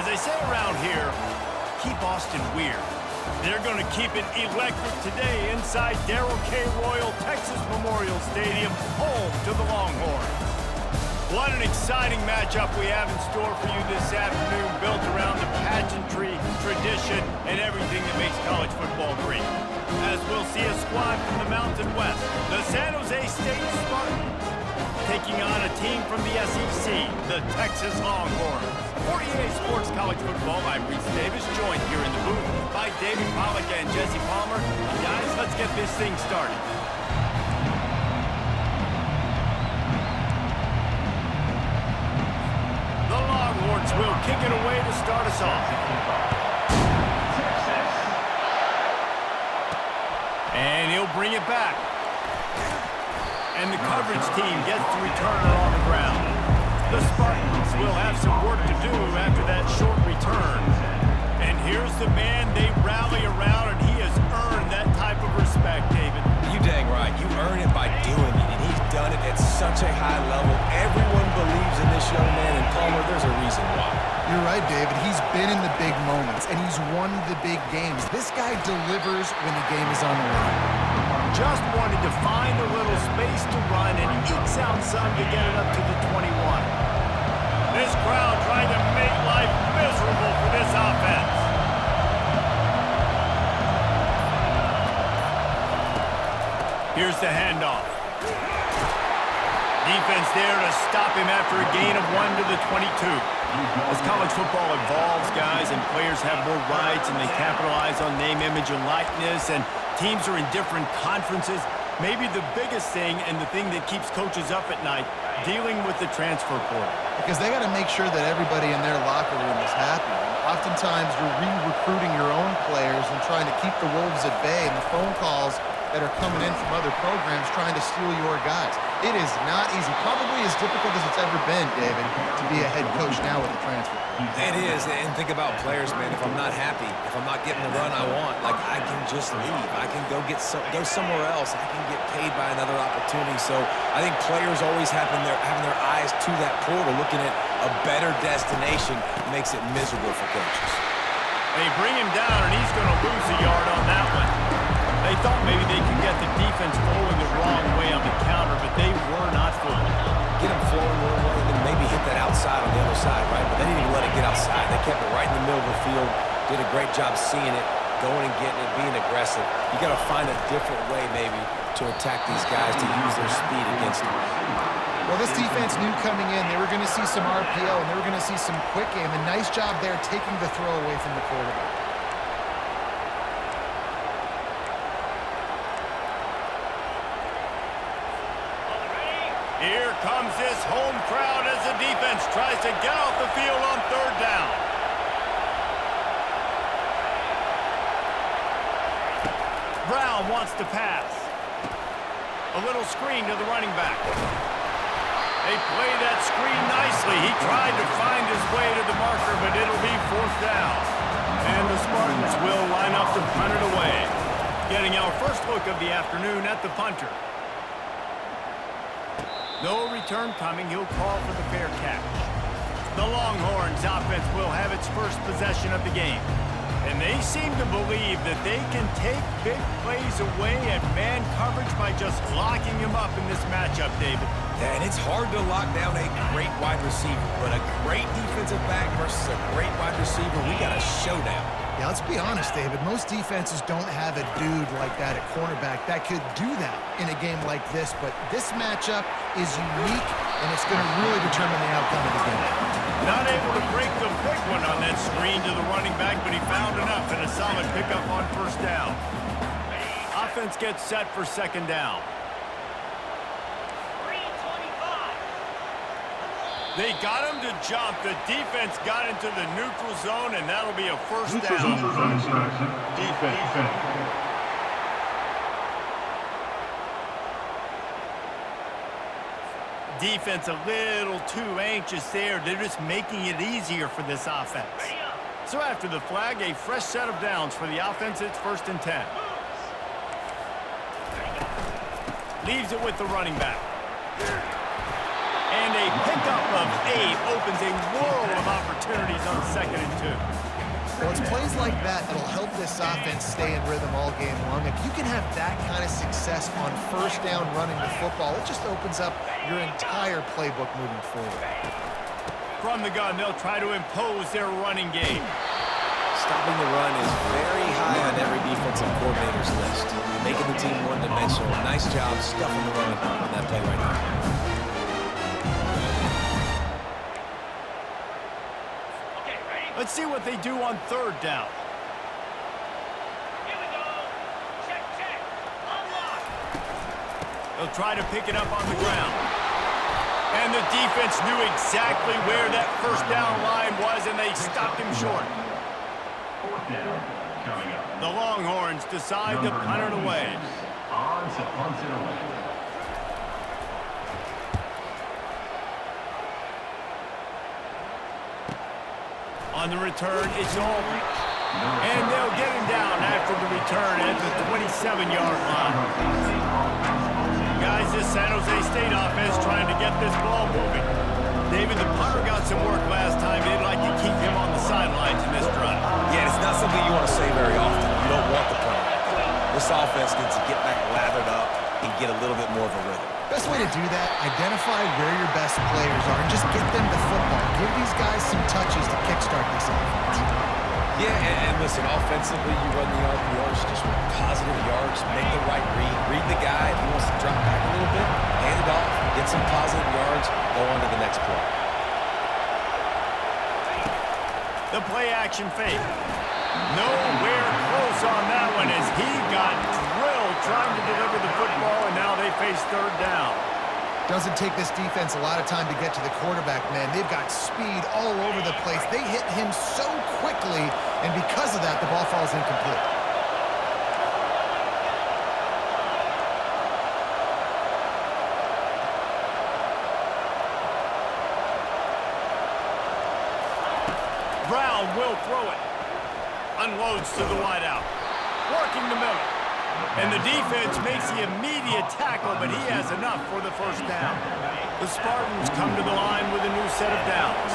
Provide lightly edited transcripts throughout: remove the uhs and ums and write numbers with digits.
As they say around here, keep Austin weird. They're going to keep it electric today inside Darrell K. Royal Texas Memorial Stadium, home to the Longhorns. What an exciting matchup we have in store for you this afternoon, built around the pageantry, tradition, and everything that makes college football great. As we'll see a squad from the Mountain West, the San Jose State Spartans, taking on a team from the SEC, the Texas Longhorns. For EA Sports College Football, I'm Reese Davis, joined here in the booth by David Pollack and Jesse Palmer. Guys, let's get this thing started. The Longhorns will kick it away to start us off. And he'll bring it back. And the coverage team gets to return it on the ground. The Spartans will have some work to do after that short return. And here's the man they rally around, and he has earned that type of respect, David. You dang right. You earn it by doing it, and he's done it at such a high level. Everyone believes in this young man, and Palmer, there's a reason why. You're right, David. He's been in the big moments, and he's won the big games. This guy delivers when the game is on the line. Just wanted to find a little space to run and ekes out some to get it up to the 21. This crowd trying to make life miserable for this offense. Here's the handoff. Defense there to stop him after a gain of 1 to the 22. As college football evolves, guys, and players have more rights and they capitalize on name, image, and likeness, and teams are in different conferences, maybe the biggest thing and the thing that keeps coaches up at night, dealing with the transfer portal. Because they got to make sure that everybody in their locker room is happy. And oftentimes you're re-recruiting your own players and trying to keep the wolves at bay, and the phone calls that are coming in from other programs trying to steal your guys. It is not easy. Probably as difficult as it's ever been, David, to be a head coach now with the transfer. It is, and think about players, man. If I'm not happy, if I'm not getting the run I want, like, I can just leave. I can go somewhere else. I can get paid by another opportunity. So I think players always having their eyes to that portal, looking at a better destination, makes it miserable for coaches. They bring him down, and he's going to lose a yard on that one. They thought maybe they could get the defense flowing the wrong way on the counter, but they were not flowing. Get them flowing one way, and then maybe hit that outside on the other side, right? But they didn't even let it get outside. They kept it right in the middle of the field, did a great job seeing it, going and getting it, being aggressive. You got to find a different way maybe to attack these guys, to use their speed against them. Well, this defense knew coming in they were going to see some RPO, and they were going to see some quick game. A nice job there taking the throw away from the quarterback. Here comes this home crowd as the defense tries to get off the field on third down. Brown wants to pass. A little screen to the running back. They play that screen nicely. He tried to find his way to the marker, but it'll be fourth down. And the Spartans will line up to punt it away. Getting our first look of the afternoon at the punter. No return coming. He'll call for the fair catch. The Longhorns offense will have its first possession of the game. And they seem to believe that they can take big plays away at man coverage by just locking him up in this matchup, David. Yeah, and it's hard to lock down a great wide receiver, but a great defensive back versus a great wide receiver, we got a showdown. Yeah, let's be honest, David. Most defenses don't have a dude like that at cornerback that could do that in a game like this, but this matchup is unique, and it's going to really determine the outcome of the game. Not able to break the big one on that screen to the running back, but he found enough and a solid pickup on first down. Offense gets set for second down. They got him to jump. The defense got into the neutral zone, and that'll be a first down. Defense. Defense a little too anxious there. They're just making it easier for this offense. So after the flag, a fresh set of downs for the offense. It's 1st and 10. Leaves it with the running back. And a pickup of 8 opens a world of opportunities on 2nd and 2. Well, it's plays like that that'll help this offense stay in rhythm all game long. If you can have that kind of success on first down running the football, it just opens up your entire playbook moving forward. From the gun, they'll try to impose their running game. Stopping the run is very high on every defensive coordinator's list. Making the team one-dimensional. Nice job stuffing the run on that play right now. Let's see what they do on 3rd down. Here we go. Check, check. Unlock. They'll try to pick it up on the ground. And the defense knew exactly where that first down line was, and they stopped him short. 4th down coming up. The Longhorns decide to punt it away. On to punt it away. On the return, it's over. And they'll get him down after the return at the 27-yard line. Guys, this San Jose State offense trying to get this ball moving. David, the punter got some work last time. They'd like to keep him on the sidelines in this drive. Yeah, it's not something you want to say very often. You don't want the punter. This offense needs to get back lathered up and get a little bit more of a rhythm. Best way to do that, identify where your best players are and just get them the football. Give these guys some touches to kickstart this offense. Yeah, and listen, offensively, you run the RPRs, just positive yards, make the right read. Read the guy. If he wants to drop back a little bit, hand it off, get some positive yards, go on to the next play. The play action fake. Nowhere close on that one as he got drilled trying to deliver the football, and now they face 3rd down. Doesn't take this defense a lot of time to get to the quarterback, man. They've got speed all over the place. They hit him so quickly, and because of that, the ball falls incomplete. Brown will throw it. Unloads to the wideout. Working the middle. And the defense makes the immediate tackle, but he has enough for the first down. The Spartans come to the line with a new set of downs.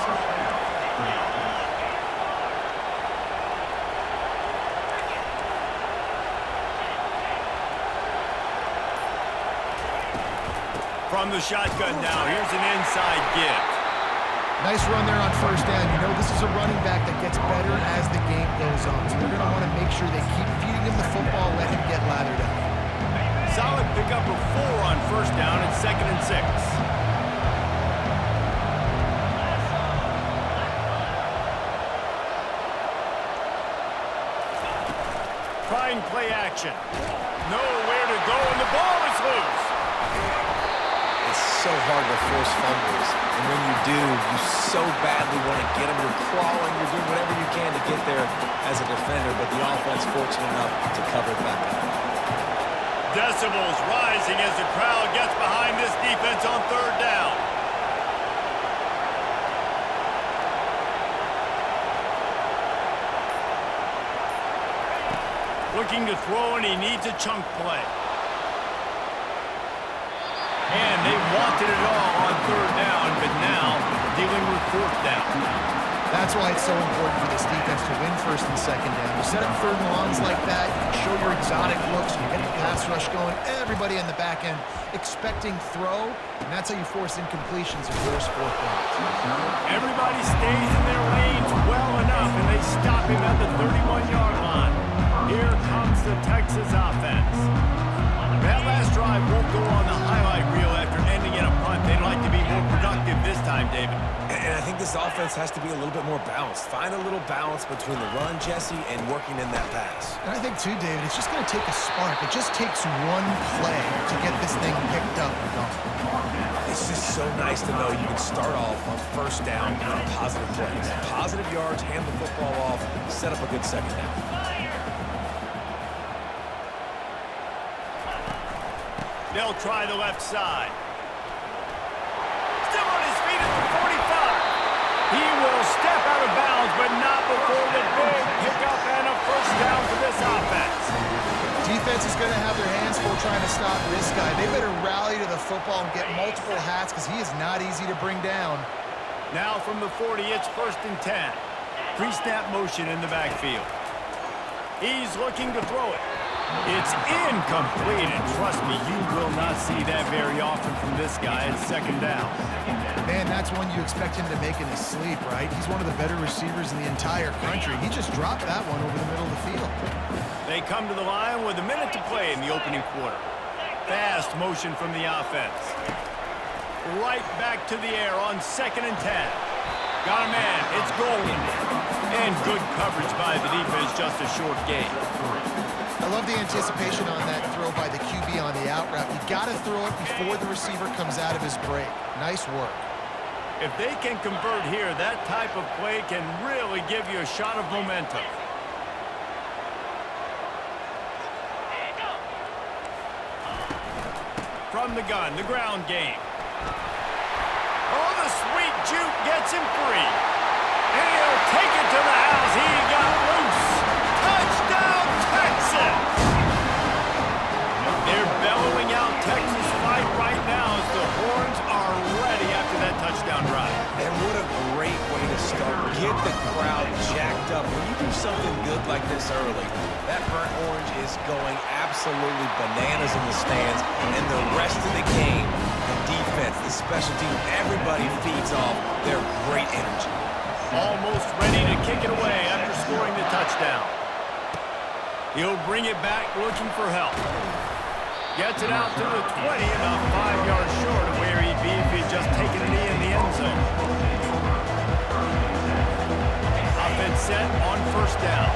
From the shotgun now, here's an inside give. Nice run there on first down. You know this is a running back that gets better as the game goes on. So they're going to want to make sure they keep feeding him the football, let him get lathered up. Solid pickup of 4 on first down and 2nd and 6. Trying play action. Nowhere to go, and the ball is loose. It's so hard to force fumbles, and when you do, you so badly want to get them. You're crawling, you're doing whatever you can to get there as a defender, but the offense fortunate enough to cover it back up. Decibels rising as the crowd gets behind this defense on 3rd down. Looking to throw, and he needs a chunk play. And they wanted it all on 3rd down, but now dealing with 4th down. That's why it's so important for this defense to win first and second down. You set up 3rd and longs like that, you can show your exotic looks, you get the pass rush going, everybody in the back end expecting throw, and that's how you force incompletions and force 4th downs. Everybody stays in their lanes well enough, and they stop him at the 31-yard line. Here comes the Texas offense. That last drive won't go on the highlight reel after ending in a punt. They'd like to be more productive this time, David. And I think this offense has to be a little bit more balanced. Find a little balance between the run, Jesse, and working in that pass. And I think, too, David, it's just going to take a spark. It just takes one play to get this thing picked up and going. It's just so nice to know you can start off on first down on positive plays. Positive yards, hand the football off, set up a good second down. They'll try the left side. Still on his feet at the 45. He will step out of bounds, but not before the big pickup and a first down for this offense. Defense is going to have their hands full trying to stop this guy. They better rally to the football and get multiple hats because he is not easy to bring down. Now from the 40, it's 1st and 10. Pre-snap motion in the backfield. He's looking to throw it. It's incomplete, and trust me, you will not see that very often from this guy at 2nd down. Man, that's one you expect him to make in his sleep, right? He's one of the better receivers in the entire country. He just dropped that one over the middle of the field. They come to the line with a minute to play in the opening quarter. Fast motion from the offense. Right back to the air on 2nd and 10. Got a man. It's Golden. And good coverage by the defense, just a short gain. I love the anticipation on that throw by the QB on the out route. You got to throw it before the receiver comes out of his break. Nice work. If they can convert here, that type of play can really give you a shot of momentum. From the gun, the ground game. Oh, the sweet juke gets him free. And he'll take it to the house. He got loose. Touchdown, Texas! They're bellowing out Texas fight right now as the horns are ready after that touchdown drive. And what a great way to start. Get the crowd jacked up. When you do something good like this early, that burnt orange is going absolutely bananas in the stands. And the rest of the game, the defense, the special team, everybody feeds off their great energy. Almost ready to kick it away after scoring the touchdown. He'll bring it back looking for help. Gets it out to the 20, about 5 yards short of where he'd be if he'd just taken a knee in the end zone. Offense set on 1st down.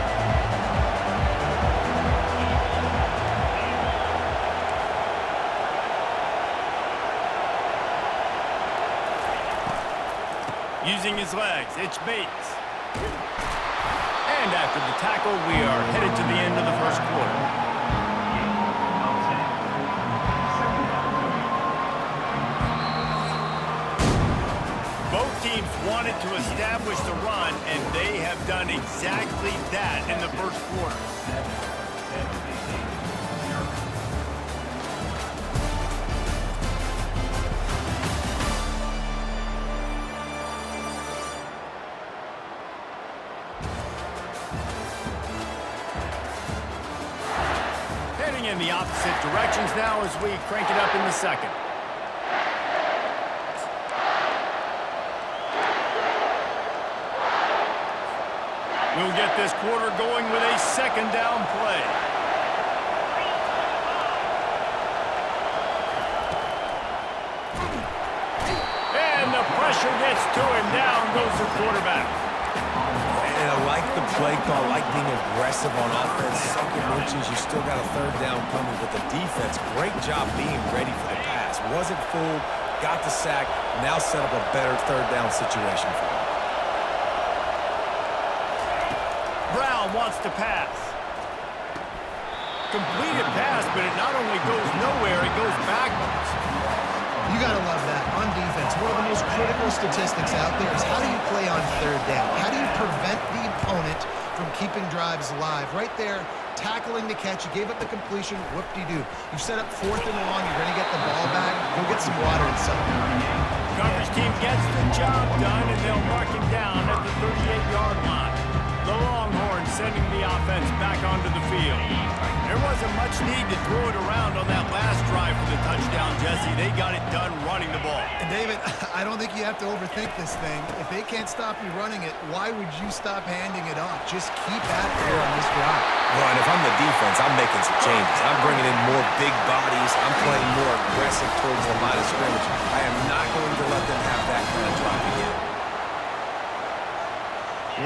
Using his legs, it's Bates. And after the tackle, we are headed to the end of the 1st quarter. Both teams wanted to establish the run, and they have done exactly that in the 1st quarter. Heading in the opposite directions now as we crank it up in the 2nd. We'll get this quarter going with a 2nd down play. And the pressure gets to him. Down goes the quarterback. And I like the play call, I like being aggressive on offense. 2nd inches, you still got a 3rd down coming, but the defense, great job being ready for the pass. Wasn't fooled, got the sack, now set up a better 3rd down situation for him. Brown wants to pass. Completed pass, but it not only goes nowhere, it goes backwards. You got to love that. On defense, one of the most critical statistics out there is how do you play on 3rd down? How do you prevent the opponent from keeping drives alive? Right there, tackling the catch. You gave up the completion. Whoop-de-doo. You've set up 4th and long. You're going to get the ball back. Go get some water and something. Coverage team gets the job done, and they'll mark him down at the 38-yard line. The Longhorns sending the offense back onto the field. There wasn't much need to throw it around on that last drive for the touchdown, Jesse. They got it done running the ball. And David, I don't think you have to overthink this thing. If they can't stop you running it, why would you stop handing it off? Just keep at it on this drive. Well, and if I'm the defense, I'm making some changes. I'm bringing in more big bodies. I'm playing more aggressive towards the line of scrimmage. I am not going to let them have that kind of drop again.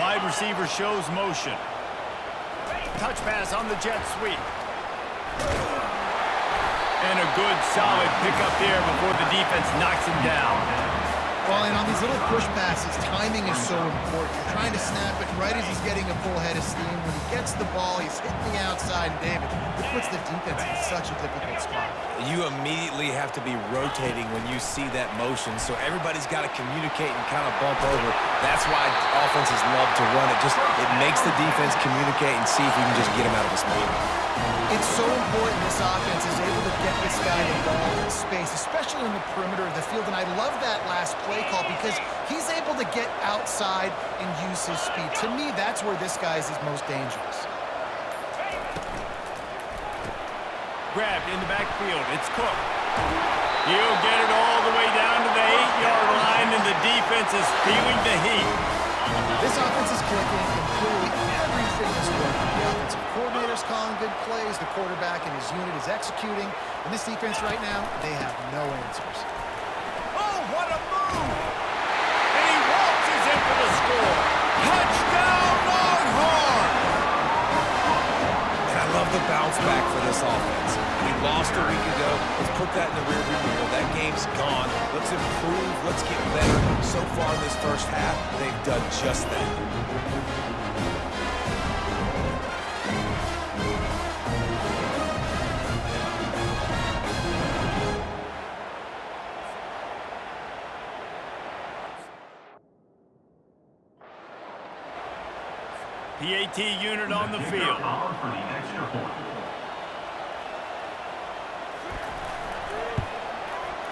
Wide receiver shows motion. Touch pass on the jet sweep. And a good, solid pickup there before the defense knocks him down. Well, and on these little push passes, timing is so important. You're trying to snap it right as he's getting a full head of steam. When he gets the ball, he's hitting the outside. And David, it puts the defense in such a difficult spot. You immediately have to be rotating when you see that motion, so everybody's got to communicate and kind of bump over. That's why offenses love to run it. It makes the defense communicate and see if you can just get him out of his spot. It's so important this offense is able to get this guy the ball space, especially in the perimeter of the field. And I love that last play call because he's able to get outside and use his speed. To me, that's where this guy is his most dangerous. Grabbed in the backfield. It's Cook. He'll get it all the way down to the 8-yard line, and the defense is feeling the heat. This offense is clicking, and clearly everything is working. The offensive coordinator's calling good plays. The quarterback and his unit is executing. And this defense right now, they have no answers. Oh, what a move! And he waltzes in for the score. Touchdown, Longhorns! And I love the bounce back for this offense. We lost a week ago. Let's put that in the rearview mirror. That game's gone. Let's improve. Let's get better. So far in this first half, they've done just that. PAT unit on the field. On for the extra point.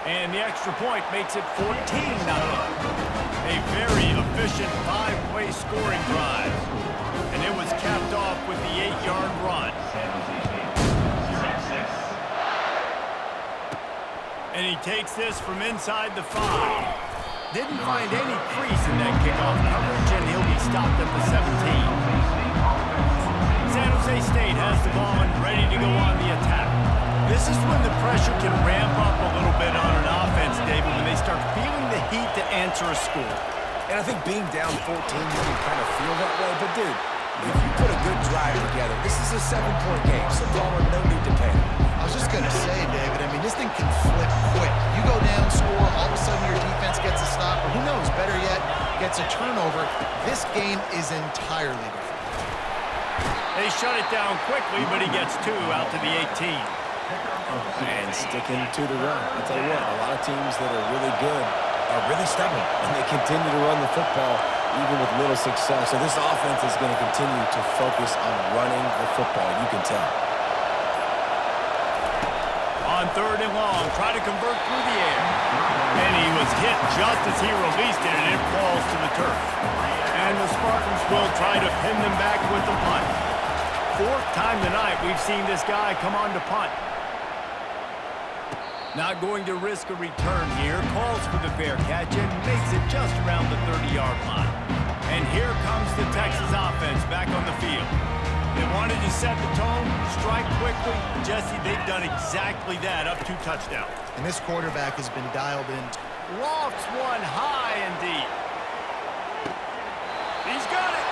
And the extra point makes it 14-0. A very efficient 5-play scoring drive. And it was capped off with the 8-yard run. And he takes this from inside the 5. Didn't find any crease in that kickoff coverage, and he'll be stopped at the 17. San Jose State has the ball and ready to go on the attack. This is when the pressure can ramp up a little bit on an offense, David, when they start feeling the heat to answer a score. And I think being down 14, you can kind of feel that way. But, dude, if you put a good drive together, this is a 7-point game, so Palmer, no need to panic. I was just going to say, David, I mean, this thing can flip quick. You go down, score, all of a sudden your defense gets a stop, or who knows, better yet, gets a turnover. This game is entirely different. They shut it down quickly, but he gets 2 out to the 18. And sticking to the run. I'll tell you what, a lot of teams that are really good are really stubborn, and they continue to run the football even with little success. So this offense is going to continue to focus on running the football. You can tell. On 3rd and long, try to convert through the air. And he was hit just as he released it, and it falls to the turf. And the Spartans will try to pin them back with the punt. 4th time tonight we've seen this guy come on to punt. Not going to risk a return here. Calls for the fair catch and makes it just around the 30-yard line. And here comes the Texas offense back on the field. They wanted to set the tone, strike quickly. Jesse, they've done exactly that, up 2 touchdowns. And this quarterback has been dialed in. Lofts one high and deep. He's got it.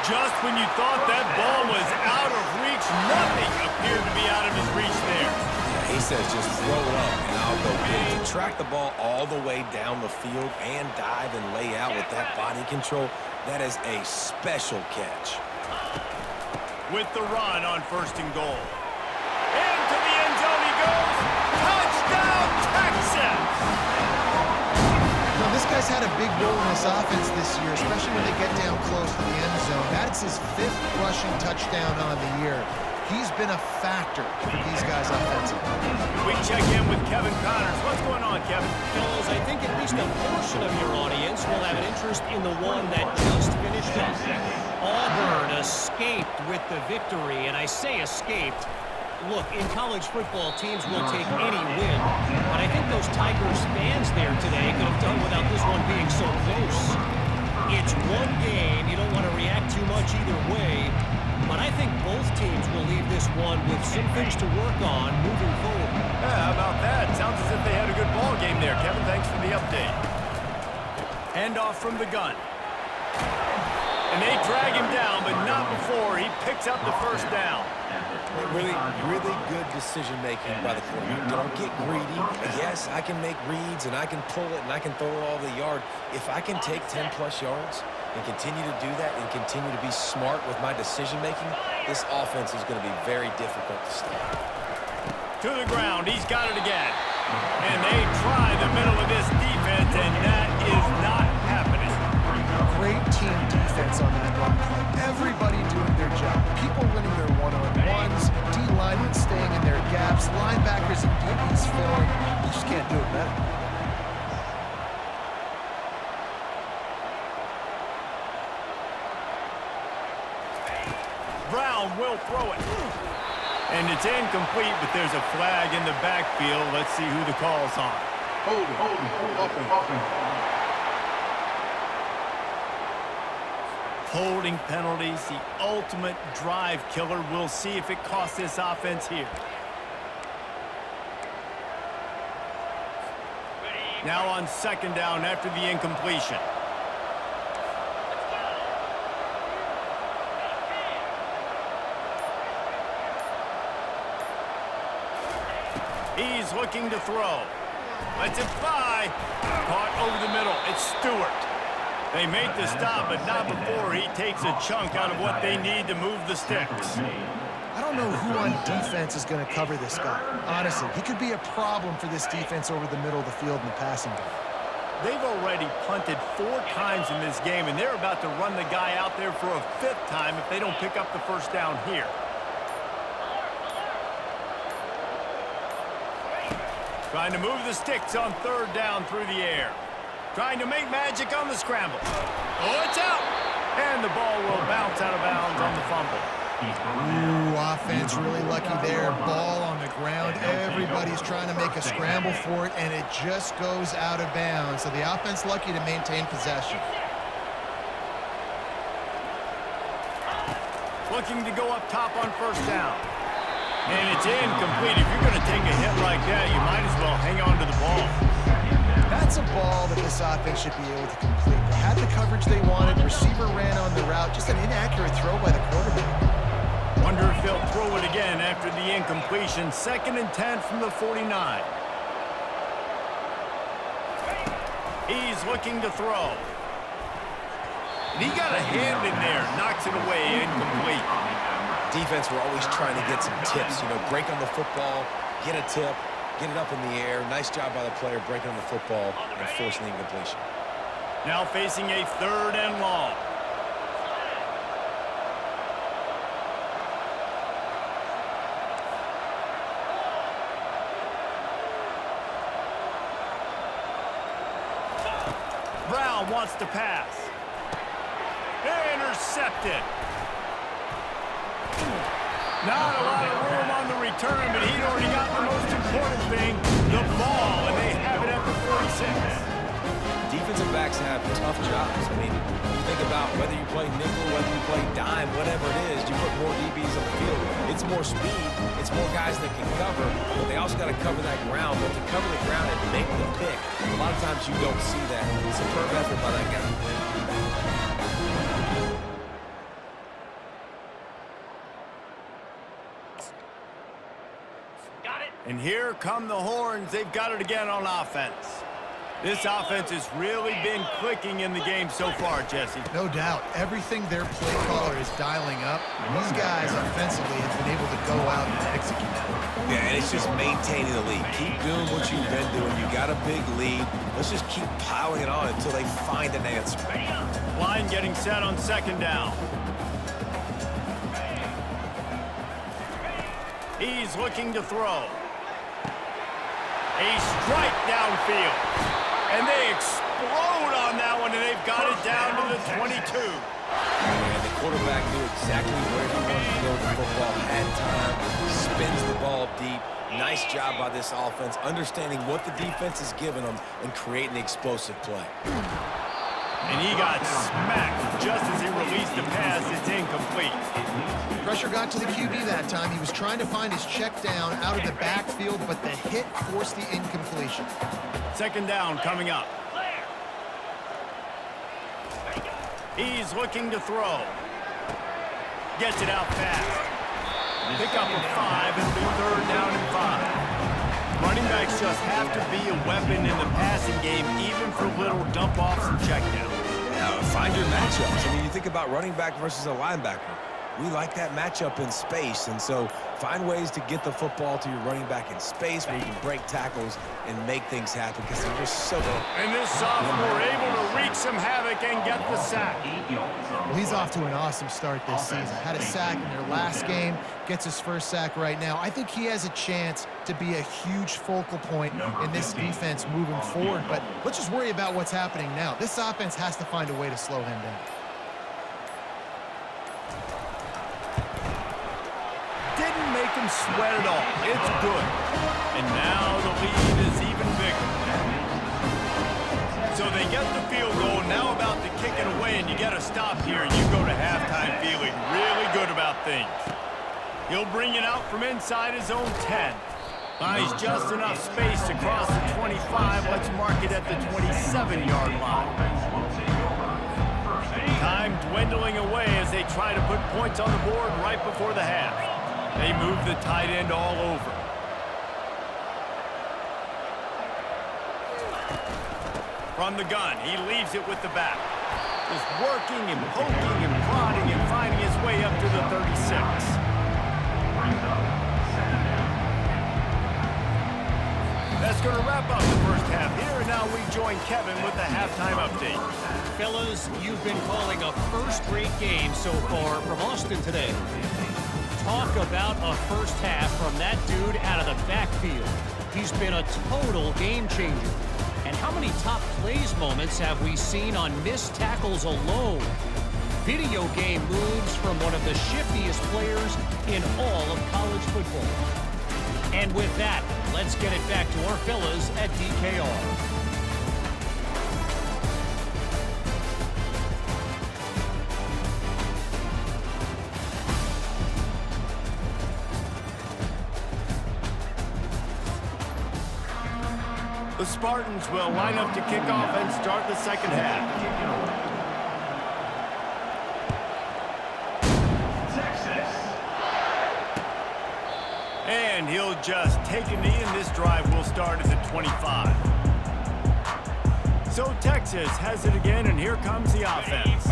Just when you thought that ball was out of reach, nothing appeared to be out of his reach there. He says just throw it up, and I'll go get it. To track the ball all the way down the field and dive and lay out with that body control, that is a special catch. With the run on 1st and goal. Into the end zone he goes. Touchdown, Texas! Now, this guy's had a big role in this offense this year, especially when they get down close to the end zone. That's his 5th rushing touchdown on the year. He's been a factor for these guys offensively. We check in with Kevin Connors. What's going on, Kevin? Fellas, I think at least a portion of your audience will have an interest in the one that just finished up. Auburn escaped with the victory, and I say escaped. Look, in college football, teams will take any win, but I think those Tigers fans there today could have done without this one being so close. It's one game. You don't want to react too much either way. But I think both teams will leave this one with some things to work on moving forward. Yeah, how about that? Sounds as if they had a good ball game there, Kevin. Thanks for the update. Handoff from the gun. And they drag him down, but not before he picks up the 1st down. Really, really good decision-making by the quarterback. Don't get greedy. Yes, I can make reads, and I can pull it, and I can throw it all the yard. If I can take 10-plus yards and continue to do that and continue to be smart with my decision-making, this offense is going to be very difficult to stop. To the ground. He's got it again. And they try the middle of this defense, and that is not happening. Great team defense on that run play. Everybody doing their job. People winning their one-on-ones, D-linemen staying in their gaps, linebackers and DBs filling. just can't do it better. Brown will throw it. And it's incomplete, but there's a flag in the backfield. Let's see who the call's on. Holding penalties, the ultimate drive killer. We'll see if it costs this offense here. Now on second down after the incompletion. He's looking to throw. Lets it fly. Caught over the middle. It's Stewart. They make the stop, but not before he takes a chunk out of what they need to move the sticks. I don't know who on defense is going to cover this guy. Honestly, he could be a problem for this defense over the middle of the field in the passing game. They've already punted 4 times in this game, and they're about to run the guy out there for a 5th time if they don't pick up the first down here. Trying to move the sticks on third down through the air. Trying to make magic on the scramble. Oh, it's out! And the ball will bounce out of bounds on the fumble. Ooh, offense really lucky there. Ball on the ground. Everybody's trying to make a scramble for it, and it just goes out of bounds. So the offense lucky to maintain possession. Looking to go up top on first down. And it's incomplete. If you're going to take a hit like that, you might as well hang on to the ball. That's a ball that this offense should be able to complete. They had the coverage they wanted. Receiver ran on the route. Just an inaccurate throw by the quarterback. Wonder if they'll throw it again after the incompletion. 2nd and 10 from the 49. He's looking to throw. And he got a hand in there. Knocks it away, incomplete. Defense, we're always trying to get some tips. You know, break on the football, get a tip, get it up in the air. Nice job by the player breaking on the football and forcing the incompletion. Now facing a 3rd and long. Brown wants to pass. Intercepted. Not a lot of room on the return, but he'd already got the most important thing, the ball, and they have it at the 46. Defensive backs have tough jobs. I mean, you think about whether you play nickel, whether you play dime, whatever it is, you put more DBs on the field. It's more speed. It's more guys that can cover, but they also got to cover that ground. But to cover the ground and make the pick, a lot of times you don't see that. Superb effort by that guy. And here come the horns. They've got it again on offense. This offense has really been clicking in the game so far, Jesse. No doubt. Everything their play caller is dialing up. These guys offensively have been able to go out and execute. Yeah, and it's just maintaining the lead. Keep doing what you've been doing. You got a big lead. Let's just keep piling it on until they find an answer. Line getting set on 2nd down. He's looking to throw. A strike downfield. And they explode on that one, and they've got it down to the 22. And the quarterback knew exactly where he wanted to go with the football, had time, spins the ball deep. Nice job by this offense, understanding what the defense is giving them and creating the explosive play. And he got smacked just as he released the pass. It's incomplete. Pressure got to the QB that time. He was trying to find his check down out of the backfield, but the hit forced the incompletion. 2nd down coming up. He's looking to throw. Gets it out fast. Pick up a 5 and be 3rd down and 5. Running backs just have to be a weapon in the passing game, even for little dump-offs and checkdowns. Yeah, find your matchups. I mean, you think about running back versus a linebacker. we like that matchup in space. And so find ways to get the football to your running back in space where you can break tackles and make things happen because they're just so good. And this sophomore able to wreak some havoc and get the sack. Well, he's off to an awesome start this season. Had a sack in their last game, gets his first sack right now. I think he has a chance to be a huge focal point in this defense moving forward. But let's just worry about what's happening now. This offense has to find a way to slow him down. Didn't make him sweat at all. It's good. And now the lead is even bigger. So they get the field goal, now about to kick it away, and you got to stop here, and you go to halftime feeling really good about things. He'll bring it out from inside his own 10. Finds just enough space to cross the 25. Let's mark it at the 27-yard line. Time dwindling away as they try to put points on the board right before the half. They move the tight end all over. From the gun, he leaves it with the back. Just working and poking and prodding and finding his way up to the 36. That's going to wrap up the first half here, and now we join Kevin with the halftime update. Fellas, you've been calling a first-rate game so far from Austin today. Talk about a first half from that dude out of the backfield. He's been a total game changer. And how many top plays moments have we seen on missed tackles alone? Video game moves from one of the shiftiest players in all of college football. And with that, let's get it back to our fellas at DKR. The Spartans will line up to kick off and start the second half. And he'll just take a knee, and this drive will start at the 25. So Texas has it again, and here comes the offense.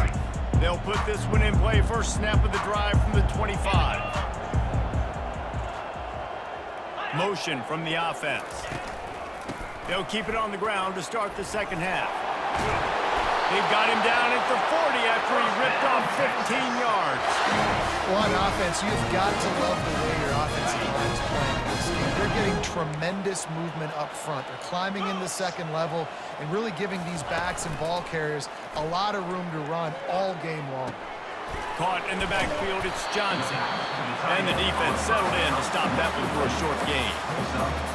They'll put this one in play. First snap of the drive from the 25. Motion from the offense. They'll keep it on the ground to start the second half. They've got him down at the 40 after he ripped off 15 yards. Well, on offense, you've got to love the way your offensive line is playing this game. They're getting tremendous movement up front. They're climbing in the second level and really giving these backs and ball carriers a lot of room to run all game long. Caught in the backfield, it's Johnson. And the defense settled in to stop that one for a short gain.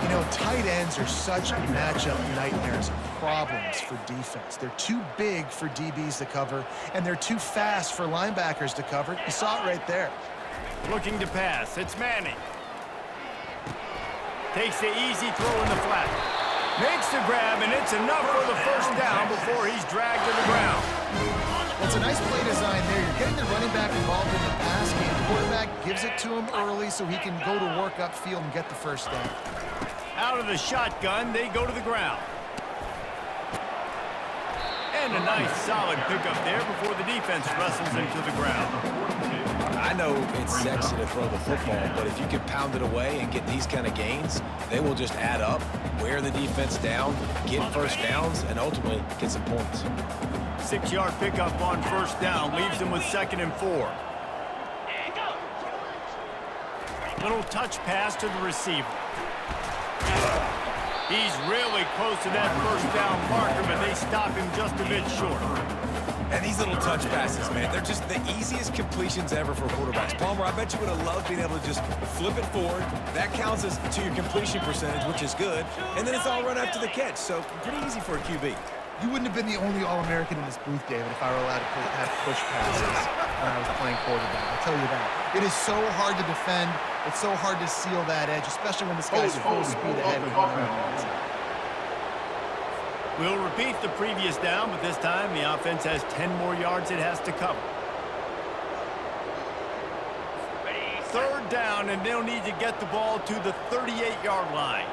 You know, tight ends are such matchup nightmares and problems for defense. They're too big for DBs to cover, and they're too fast for linebackers to cover. You saw it right there. Looking to pass, it's Manning. Takes the easy throw in the flat. Makes the grab, and it's enough for the first down before he's dragged to the ground. Well, it's a nice play design there. You're getting the running back involved in the pass game. The quarterback gives it to him early so he can go to work upfield and get the first down. Out of the shotgun, they go to the ground. And a nice solid pickup there before the defense wrestles him to the ground. I know it's sexy to throw the football, but if you can pound it away and get these kind of gains, they will just add up, wear the defense down, get first downs, and ultimately get some points. 6-yard pickup on first down leaves them with 2nd and 4. Little touch pass to the receiver. He's really close to that first down marker, but they stop him just a bit short. And these little touch passes, man, they're just the easiest completions ever for quarterbacks. Palmer, I bet you would have loved being able to just flip it forward. That counts as to your completion percentage, which is good. And then it's all run after the catch, so pretty easy for a QB. You wouldn't have been the only All-American in this booth, David, if I were allowed to have push passes when I was playing quarterback. I'll tell you that. It is so hard to defend. It's so hard to seal that edge, especially when this guy's full speed ahead. We'll repeat the previous down, but this time the offense has 10 more yards it has to cover. 3rd down, and they'll need to get the ball to the 38-yard line.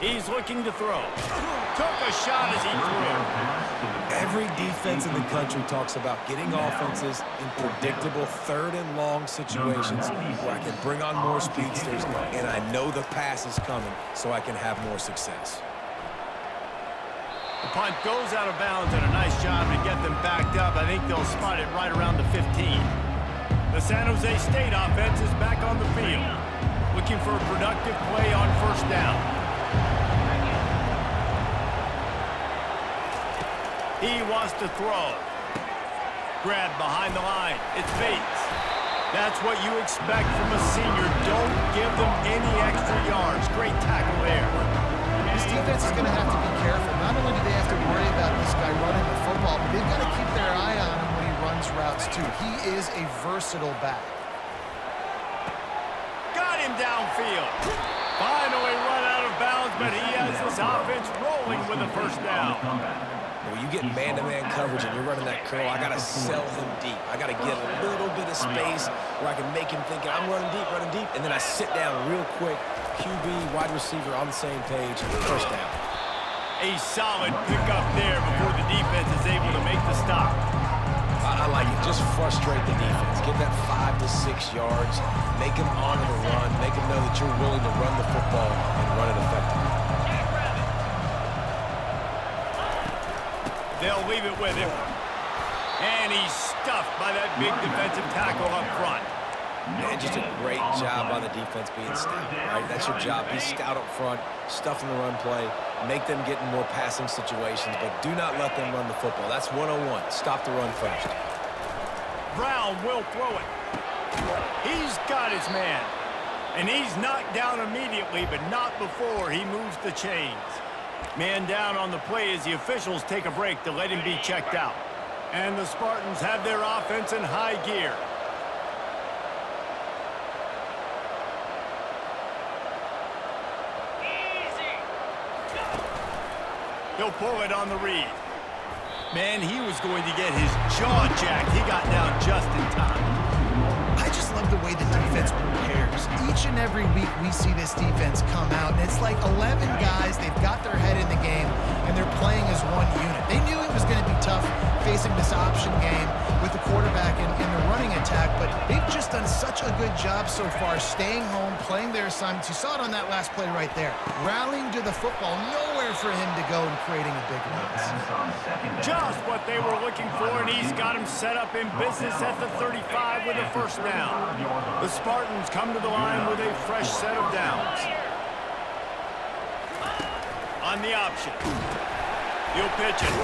He's looking to throw. Took a shot as he threw. Every defense in the country talks about getting offenses in predictable third and long situations where I can bring on more speedsters and I know the pass is coming so I can have more success. The punt goes out of bounds, and a nice job to get them backed up. I think they'll spot it right around the 15. The San Jose State offense is back on the field, looking for a productive play on first down. He wants to throw. Grabbed behind the line. It's Bates. That's what you expect from a senior. Don't give them any extra yards. Great tackle there. This defense is going to have to be careful. Not only do they have to worry about this guy running the football, but they've got to keep their eye on him when he runs routes, too. He is a versatile back. Got him downfield. Finally run out of bounds, but he has this offense rolling with a first down. When you get man-to-man coverage and you're running that curl, I got to sell him deep. I got to get a little bit of space where I can make him think I'm running deep, and then I sit down real quick. QB, wide receiver on the same page, first down. A solid pickup there before the defense is able to make the stop. I like it. Just frustrate the defense. Get that 5 to 6 yards. Make them honor the run. Make them know that you're willing to run the football and run it effectively. They'll leave it with him. And he's stuffed by that big defensive tackle up front. Man, just a great job by the defense being stout, right? That's your job. Be stout up front, stuff in the run play, make them get in more passing situations, but do not let them run the football. That's 101. Stop the run first. Brown will throw it. He's got his man. And he's knocked down immediately, but not before he moves the chains. Man down on the play as the officials take a break to let him be checked out. And the Spartans have their offense in high gear. He'll pull it on the read. Man, he was going to get his jaw jacked. He got down just in time. I just love the way the defense prepares. Each and every week we see this defense come out, and it's like 11 guys. They've got their head in the game, and they're playing as one unit. They knew it was going to be tough facing this option game with the quarterback in the running attack, but they've just done such a good job so far staying home, playing their assignments. You saw it on that last play right there. Rallying to the football, nowhere for him to go and creating a big run. Just what they were looking for, and he's got him set up in business at the 35 with a first down. The Spartans come to the line with a fresh set of downs. On the option. He'll pitch it.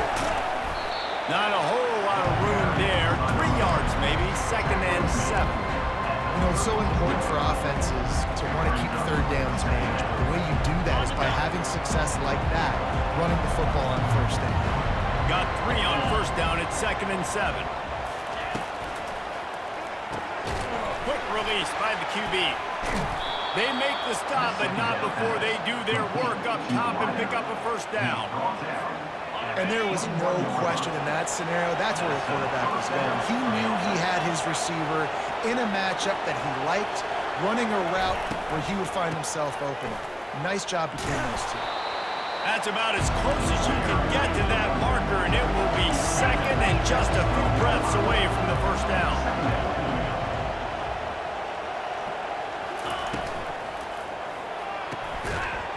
Not a whole lot of room there. 3 yards maybe, 2nd and 7. You know, it's so important for offenses to want to keep third downs managed. But the way you do that is by having success like that, running the football on first down. Got 3 on first down at 2nd and 7. Quick release by the QB. They make the stop, but not before they do their work up top and pick up a first down. And there was no question in that scenario. That's where the quarterback was going. He knew he had his receiver in a matchup that he liked, running a route where he would find himself open. Nice job between those two. That's about as close as you can get to that marker, and it will be 2nd and just a few breaths away from the first down.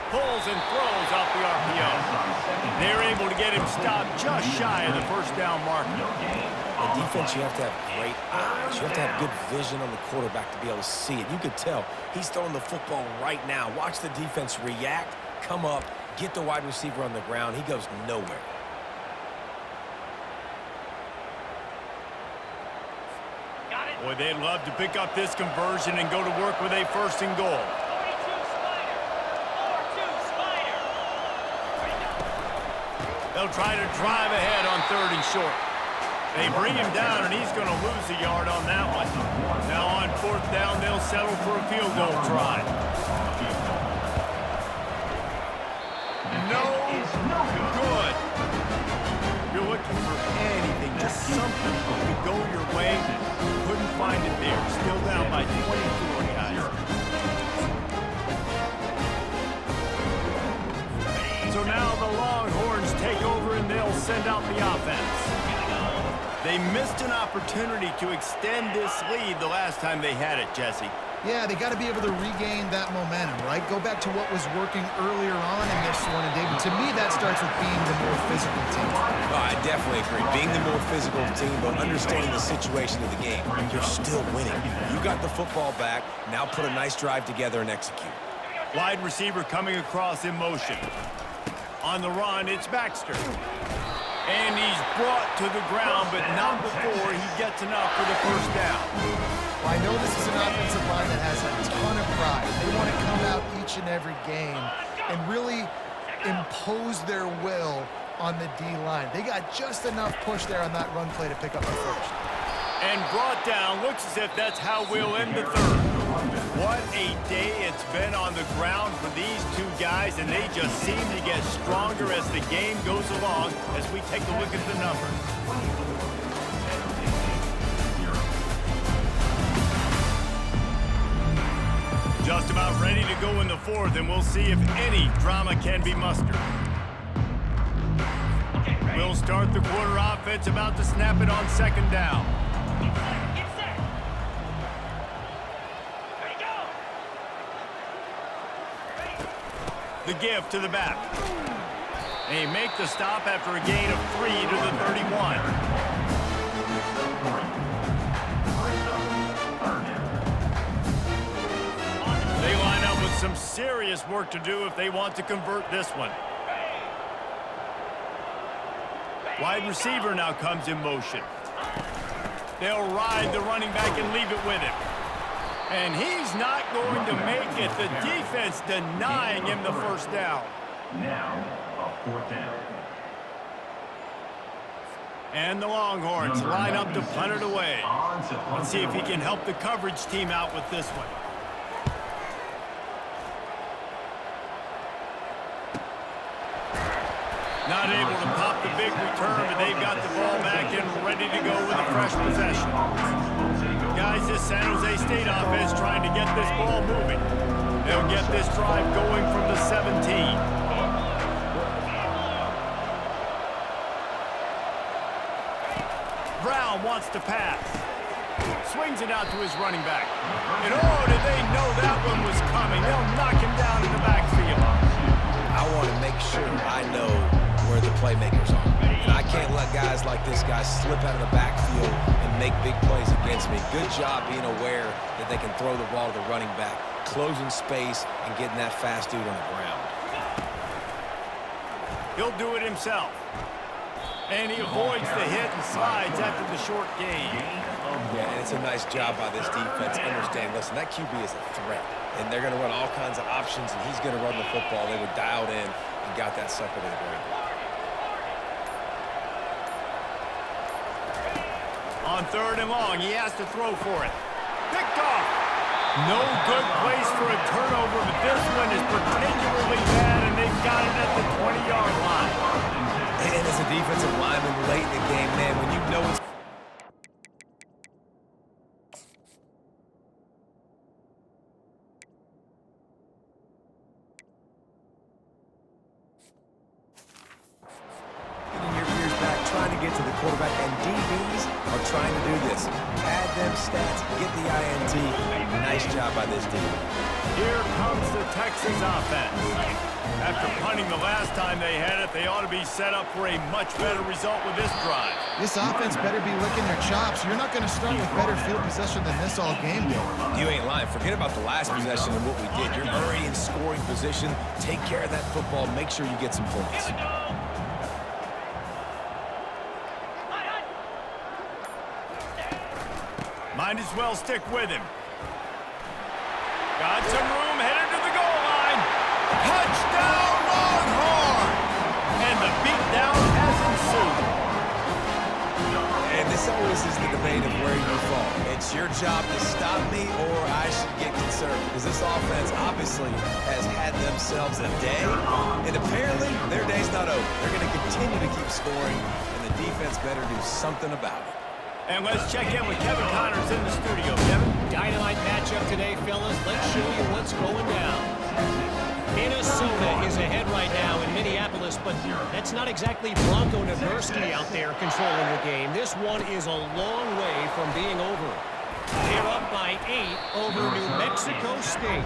Pulls and throws off the RPO. They're able to get him stopped just shy of the first down marker. The defense, you have to have great eyes. You have to have good vision on the quarterback to be able to see it. You could tell he's throwing the football right now. Watch the defense react, come up, get the wide receiver on the ground. He goes nowhere. Boy, they'd love to pick up this conversion and go to work with a 1st and goal. They'll try to drive ahead on 3rd and short. They bring him down, and he's going to lose a yard on that one. Now on 4th down, they'll settle for a field goal try. No good. You're looking for anything, just something to go your way. Couldn't find it there. Still down by 24, guys. So now the Longhorns take over, and they'll send out the offense. They missed an opportunity to extend this lead the last time they had it, Jesse. Yeah, they got to be able to regain that momentum, right? Go back to what was working earlier on in this one. And, David, to me, that starts with being the more physical team. Oh, I definitely agree. Being the more physical team, but understanding the situation of the game. You're still winning. You got the football back. Now put a nice drive together and execute. Wide receiver coming across in motion. On the run, it's Baxter. And he's brought to the ground, but not before he gets enough for the first down. Well, I know this is an offensive line that has a ton of pride. They want to come out each and every game and really impose their will on the D-line. They got just enough push there on that run play to pick up the first. And brought down. Looks as if that's how we'll end the third. What a day it's been on the ground for these two guys, and they just seem to get stronger as the game goes along as we take a look at the numbers. Just about ready to go in the fourth, and we'll see if any drama can be mustered. We'll start the quarter offense, about to snap it on second down. The give to the back. They make the stop after a gain of 3 to the 31. They line up with some serious work to do if they want to convert this one. Wide receiver now comes in motion. They'll ride the running back and leave it with him. And he's not going to make it. The defense denying him the first down. Now, a fourth down. And the Longhorns line up to punt it away. Let's see if he can help the coverage team out with this one. Not able to pop the big return, but they've got the ball back and ready to go with a fresh possession. Guys, this San Jose State offense trying to get this ball moving. They'll get this drive going from the 17. Brown wants to pass. Swings it out to his running back. And oh, did they know that one was coming? They'll knock him down in the backfield. I want to make sure I know where the playmakers are. And I can't let guys like this guy slip out of the backfield and make big plays against me. Good job being aware that they can throw the ball to the running back, closing space, and getting that fast dude on the ground. He'll do it himself. And he avoids the hit and slides after the short gain. Yeah, and it's a nice job by this defense. Understand, listen, that QB is a threat. And they're going to run all kinds of options, and he's going to run the football. They were dialed in and got that sucker to the ground. On third and long, he has to throw for it. Picked off. No good place for a turnover, but this one is particularly bad, and they've got it at the 20-yard line. And as a defensive lineman late in the game, man, when you know it's trying to get to the quarterback, and DBs are trying to do this. Pad them stats, get the INT. Nice job by this team. Here comes the Texas offense. After punting the last time they had it, they ought to be set up for a much better result with this drive. This offense better be licking their chops. You're not going to start with better field possession than this all game, Bill. You ain't lying. Forget about the last possession and what we did. You're already in scoring position. Take care of that football. Make sure you get some points. Might as well stick with him. Got some room, headed to the goal line. Touchdown, Longhorn! And the beatdown has ensued. And this always is the debate of where you fall. It's your job to stop me, or I should get concerned. Because this offense obviously has had themselves a day. And apparently, their day's not over. They're going to continue to keep scoring, and the defense better do something about it. And let's check in with Kevin Connors in the studio. Kevin? Dynamite matchup today, fellas. Let's show you what's going down. Minnesota is ahead right now in Minneapolis, but that's not exactly Bronco Nagurski out there controlling the game. This one is a long way from being over. They're up by 8 over New Mexico State.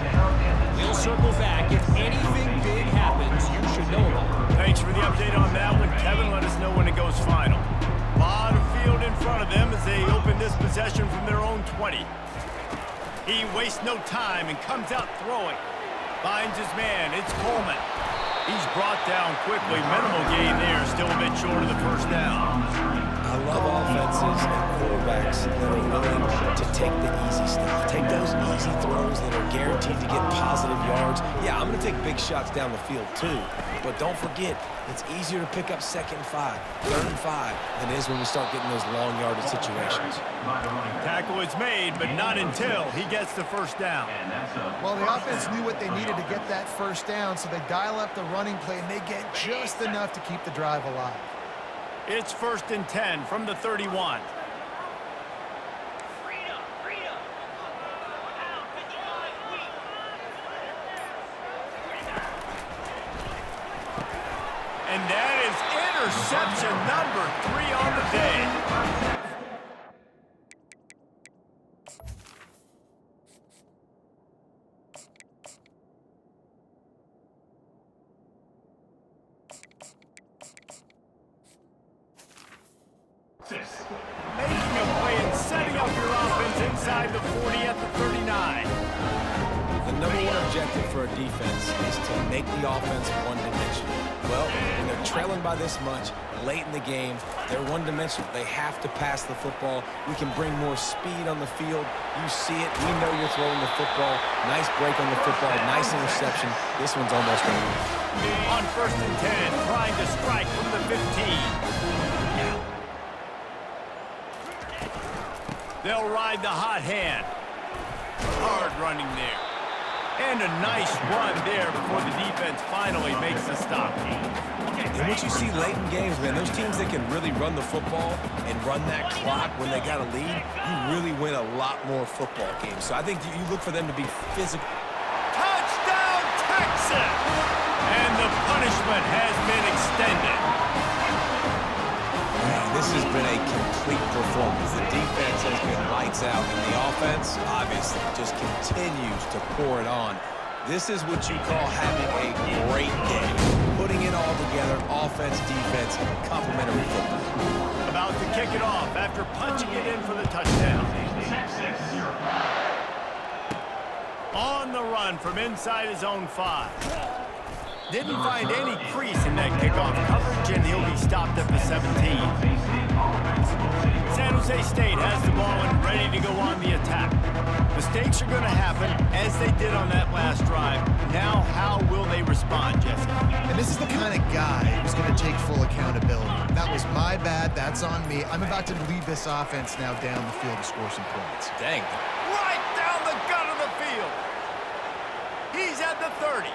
We'll circle back. If anything big happens, you should know about it. Thanks for the update on that one, Kevin. Let us know when it goes final. A lot of field in front of them as they open this possession from their own 20. He wastes no time and comes out throwing. Finds his man. It's Coleman. He's brought down quickly. Minimal gain there. Still a bit short of the first down. I love offenses and quarterbacks that are willing to take the easy stuff. Take those easy throws that are guaranteed to get positive yards. Yeah, I'm going to take big shots down the field too. But don't forget, it's easier to pick up 2nd and 5, 3rd and 5 than it is when we start getting those long yardage situations. Tackle is made, but not until he gets the first down. Well, the offense knew what they needed to get that first down, so they dial up the running play, and they get just enough to keep the drive alive. It's 1st and 10 from the 31. And that is interception number 3 on the day. Making a play and setting up your offense inside the 40 at the 39. The number one objective for a defense is to make the offense one-dimensional. Well, when they're trailing by this much, late in the game, they're one-dimensional. They have to pass the football. We can bring more speed on the field. You see it. We know you're throwing the football. Nice break on the football. Nice interception. This one's almost over. On 1st and 10, trying to strike from the 15. They'll ride the hot hand. Hard running there. And a nice run there before the defense finally makes the stop. And what you see late in games, man, those teams that can really run the football and run that clock when they got a lead, you really win a lot more football games. So I think you look for them to be physical. Touchdown, Texas! And the punishment has been extended. Man, this has been a complete performance. The defense has been lights out, and the offense, obviously, just continues to pour it on. This is what you call having a great day. Putting it all together, offense, defense, complementary football. About to kick it off after punching it in for the touchdown. On the run from inside his own 5. Didn't find any crease in that kickoff coverage, and he'll be stopped at the 17. San Jose State has the ball and ready to go on the attack. Mistakes are going to happen, as they did on that last drive. Now, how will they respond, Jesse? And this is the kind of guy who's going to take full accountability. That was my bad. That's on me. I'm about to lead this offense now down the field to score some points. Dang. Right down the gut of the field. He's at the 30.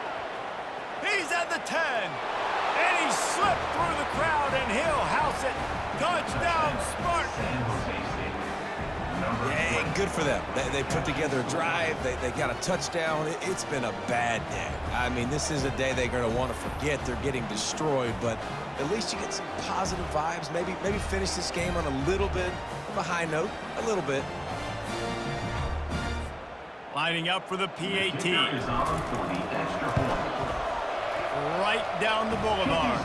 He's at the 10. And he slipped through the crowd, and he'll house it. Touchdown, Spartans. Yeah, good for them. They put together a drive. They got a touchdown. It's been a bad day. I mean, this is a day they're going to want to forget. They're getting destroyed, but at least you get some positive vibes. Maybe finish this game on a little bit of a high note. A little bit. Lining up for the PAT. Right down the boulevard.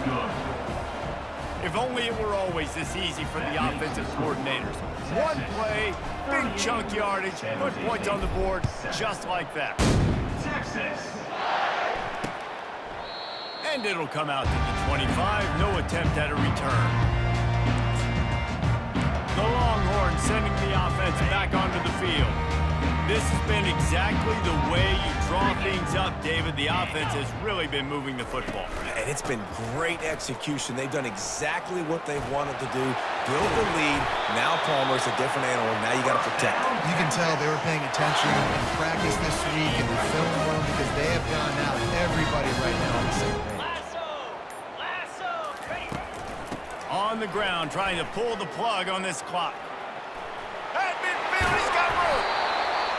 If only it were always this easy for the offensive coordinators. One play, big chunk yardage, put points on the board just like that. And it'll come out to the 25. No attempt at a return. The Longhorns sending the offense back onto the field. This has been exactly the way you draw things up, David. The offense has really been moving the football. And it's been great execution. They've done exactly what they've wanted to do. Build the lead. Now Palmer's a different animal. Now you got to protect him. You can tell they were paying attention in practice this week in the film room because they have gone out. Everybody right now on the same page. On the ground, trying to pull the plug on this clock. At midfield, he's got room.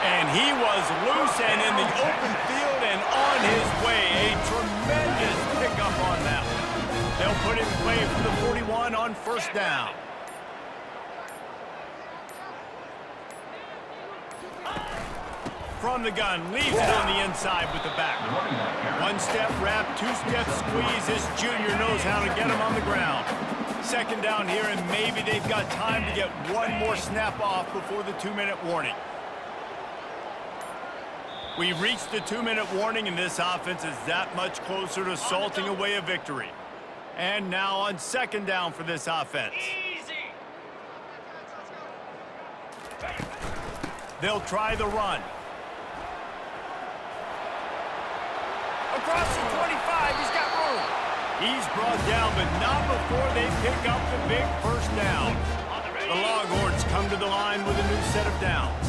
And he was loose and in the open field and on his way. A tremendous pickup jump on that one. They'll put it in play for the 41 on first down. From the gun, leaves it on the inside with the back. One-step wrap, two-step squeeze. This junior knows how to get him on the ground. Second down here, and maybe they've got time to get one more snap off before the 2-minute warning. We've reached the 2-minute warning, and this offense is that much closer to salting away a victory. And now on second down for this offense. They'll try the run. Across the 25, he's got room. He's brought down, but not before they pick up the big first down. The Longhorns come to the line with a new set of downs.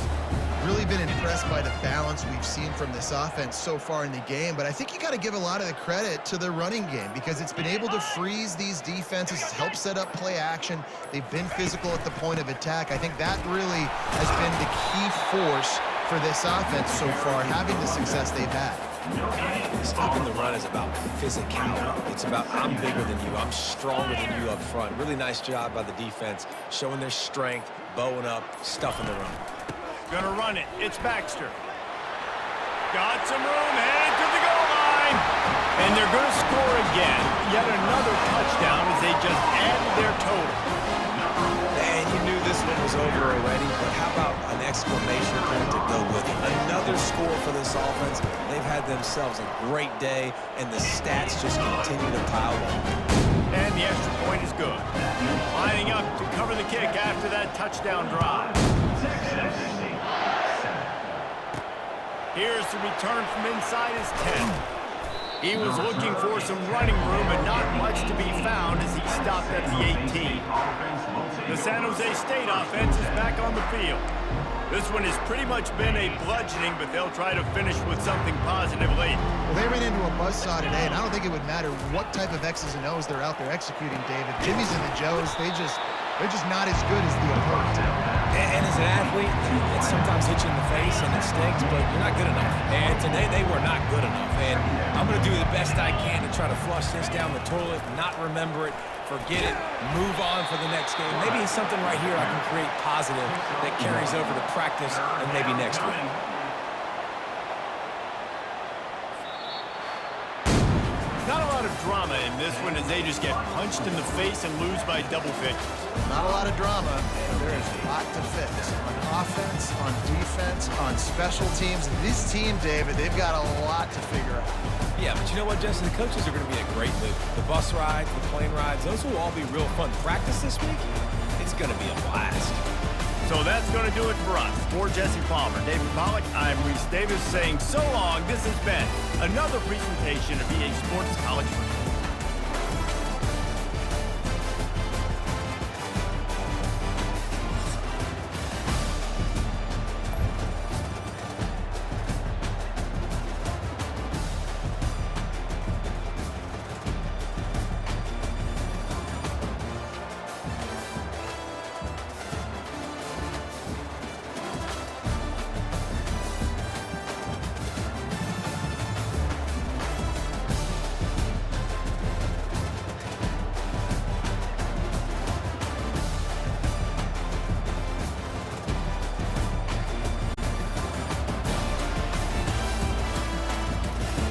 Really been impressed by the balance we've seen from this offense so far in the game, but I think you got to give a lot of the credit to the running game because it's been able to freeze these defenses, it's helped set up play action. They've been physical at the point of attack. I think that really has been the key force for this offense so far, having the success they've had. Stopping the run is about physicality. It's about I'm bigger than you, I'm stronger than you up front. Really nice job by the defense, showing their strength, bowing up, stuffing the run. Gonna run it. It's Baxter. Got some room, headed to the goal line. And they're gonna score again. Yet another touchdown as they just added their total. And you knew this one was over already, but how about an exclamation point to go with it? Another score for this offense. They've had themselves a great day, and the stats just continue to pile on. And the extra point is good. Lining up to cover the kick after that touchdown drive. Here's the return from inside his 10. He was looking for some running room, but not much to be found as he stopped at the 18. The San Jose State offense is back on the field. This one has pretty much been a bludgeoning, but they'll try to finish with something positive late. Well, they ran into a buzzsaw today, and I don't think it would matter what type of X's and O's they're out there executing, David. Jimmy's and the Joes, they're just not as good as the opponent. And as an athlete, it sometimes hits you in the face and it stinks, but you're not good enough. And today they were not good enough. And I'm going to do the best I can to try to flush this down the toilet, not remember it, forget it, move on for the next game. Maybe it's something right here I can create positive that carries over to practice and maybe next week. Not a lot of drama in this one as they just get punched in the face and lose by double figures. Not a lot of drama, and there is a lot to fix. On offense, on defense, on special teams. This team, David, they've got a lot to figure out. Yeah, but you know what, Justin? The coaches are going to be a great mood. The bus rides, the plane rides, those will all be real fun. Practice this week, it's going to be a blast. So that's going to do it for us. For Jesse Palmer, David Pollack, I'm Reese Davis saying so long. This has been another presentation of EA Sports College Football.